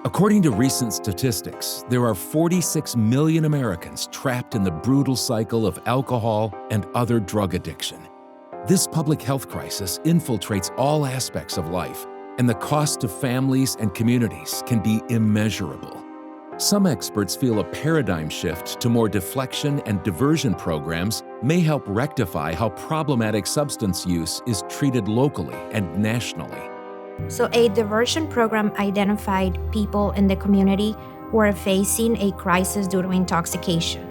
According to recent statistics, there are 46 million Americans trapped in the brutal cycle of alcohol and other drug addiction. This public health crisis infiltrates all aspects of life, and the cost to families and communities can be immeasurable. Some experts feel a paradigm shift to more deflection and diversion programs may help rectify how problematic substance use is treated locally and nationally. So a diversion program identified people in the community who are facing a crisis due to intoxication.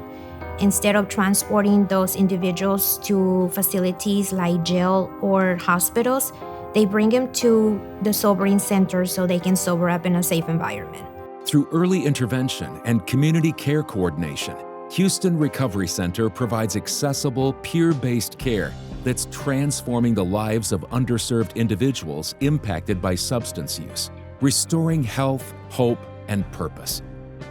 Instead of transporting those individuals to facilities like jail or hospitals, they bring them to the sobering center so they can sober up in a safe environment. Through early intervention and community care coordination, Houston Recovery Center provides accessible, peer-based care that's transforming the lives of underserved individuals impacted by substance use, restoring health, hope, and purpose,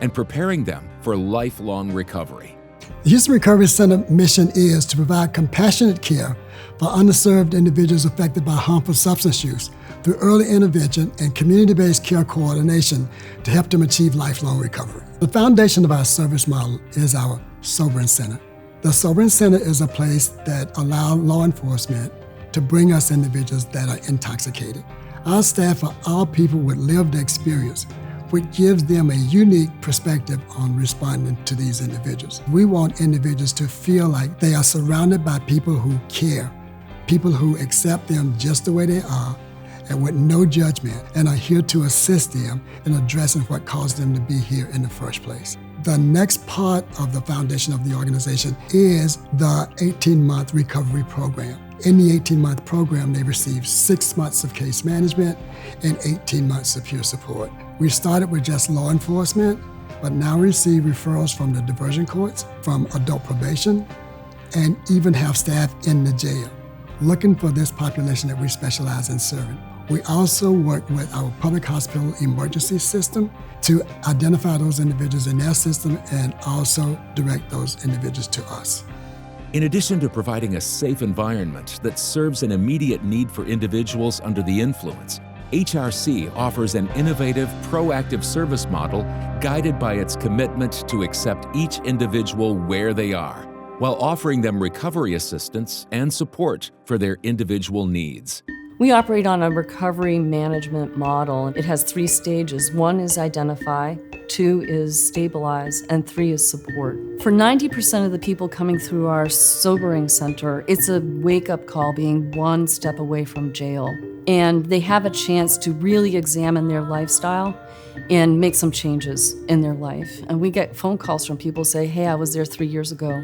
and preparing them for lifelong recovery. The Houston Recovery Center mission is to provide compassionate care for underserved individuals affected by harmful substance use through early intervention and community-based care coordination to help them achieve lifelong recovery. The foundation of our service model is our Sobering Center. The Sobering Center is a place that allows law enforcement to bring us individuals that are intoxicated. Our staff are all people with lived experience, which gives them a unique perspective on responding to these individuals. We want individuals to feel like they are surrounded by people who care, people who accept them just the way they are and with no judgment, and are here to assist them in addressing what caused them to be here in the first place. The next part of the foundation of the organization is the 18-month recovery program. In the 18-month program, they receive 6 months of case management and 18 months of peer support. We started with just law enforcement, but now receive referrals from the diversion courts, from adult probation, and even have staff in the jail, looking for this population that we specialize in serving. We also work with our public hospital emergency system to identify those individuals in their system and also direct those individuals to us. In addition to providing a safe environment that serves an immediate need for individuals under the influence, HRC offers an innovative, proactive service model guided by its commitment to accept each individual where they are, while offering them recovery assistance and support for their individual needs. We operate on a recovery management model. It has 3 stages. 1 is identify, 2 is stabilize, and 3 is support. For 90% of the people coming through our sobering center, it's a wake-up call being 1 step away from jail. And they have a chance to really examine their lifestyle and make some changes in their life. And we get phone calls from people say, hey, I was there 3 years ago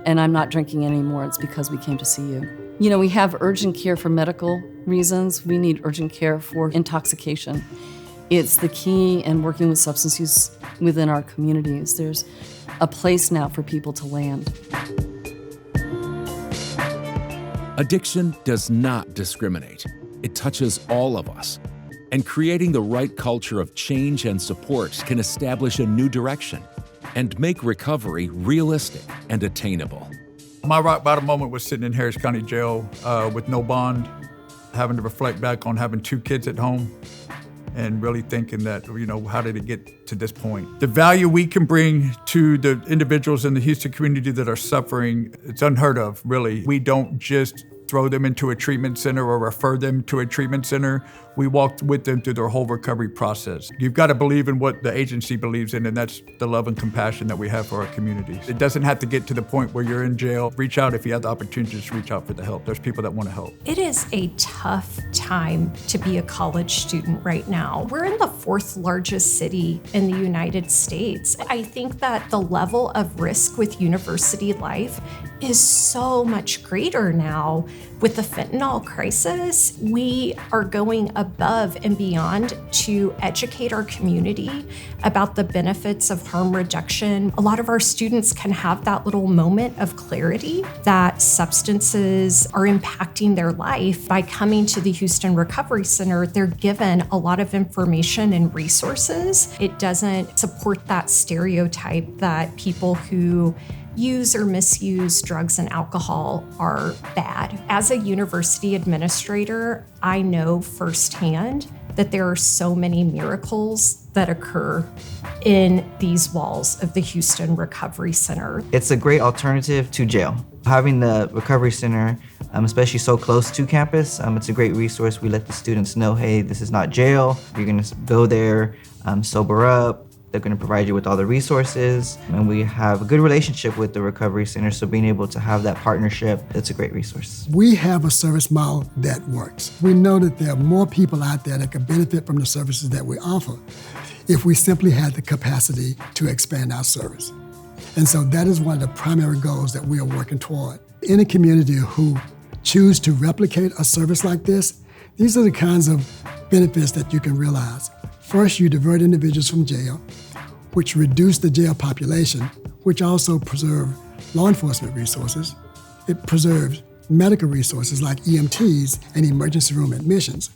and I'm not drinking anymore. It's because we came to see you. You know, we have urgent care for medical reasons. We need urgent care for intoxication. It's the key in working with substance use within our communities. There's a place now for people to land. Addiction does not discriminate. It touches all of us. And creating the right culture of change and support can establish a new direction and make recovery realistic and attainable. My rock bottom moment was sitting in Harris County Jail with no bond, having to reflect back on having 2 kids at home and really thinking that, you know, how did it get to this point? The value we can bring to the individuals in the Houston community that are suffering, it's unheard of, really. We don't just throw them into a treatment center or refer them to a treatment center. We walked with them through their whole recovery process. You've got to believe in what the agency believes in, and that's the love and compassion that we have for our communities. It doesn't have to get to the point where you're in jail. Reach out if you have the opportunity to reach out for the help. There's people that want to help. It is a tough time to be a college student right now. We're in the 4th largest city in the United States. I think that the level of risk with university life is so much greater now. With the fentanyl crisis, we are going above and beyond to educate our community about the benefits of harm reduction. A lot of our students can have that little moment of clarity that substances are impacting their life. By coming to the Houston Recovery Center, they're given a lot of information and resources. It doesn't support that stereotype that people who use or misuse drugs and alcohol are bad. As a university administrator, I know firsthand that there are so many miracles that occur in these walls of the Houston Recovery Center. It's a great alternative to jail. Having the Recovery Center, especially so close to campus, it's a great resource. We let the students know, hey, this is not jail. You're gonna go there, sober up. They're gonna provide you with all the resources. And we have a good relationship with the Recovery Center, so being able to have that partnership, it's a great resource. We have a service model that works. We know that there are more people out there that can benefit from the services that we offer if we simply had the capacity to expand our service. And so that is one of the primary goals that we are working toward. In a community who choose to replicate a service like this, these are the kinds of benefits that you can realize. First, you divert individuals from jail, which reduce the jail population, which also preserve law enforcement resources. It preserves medical resources like EMTs and emergency room admissions.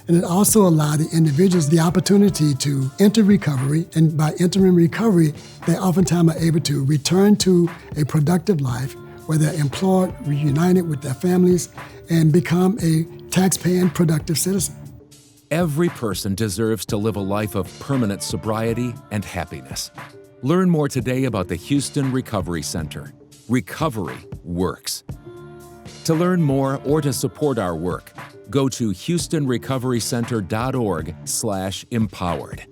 And it also allowed the individuals the opportunity to enter recovery, and by entering recovery, they oftentimes are able to return to a productive life where they're employed, reunited with their families, and become a tax-paying, productive citizen. Every person deserves to live a life of permanent sobriety and happiness. Learn more today about the Houston Recovery Center. Recovery works. To learn more or to support our work, go to HoustonRecoveryCenter.org/empowered.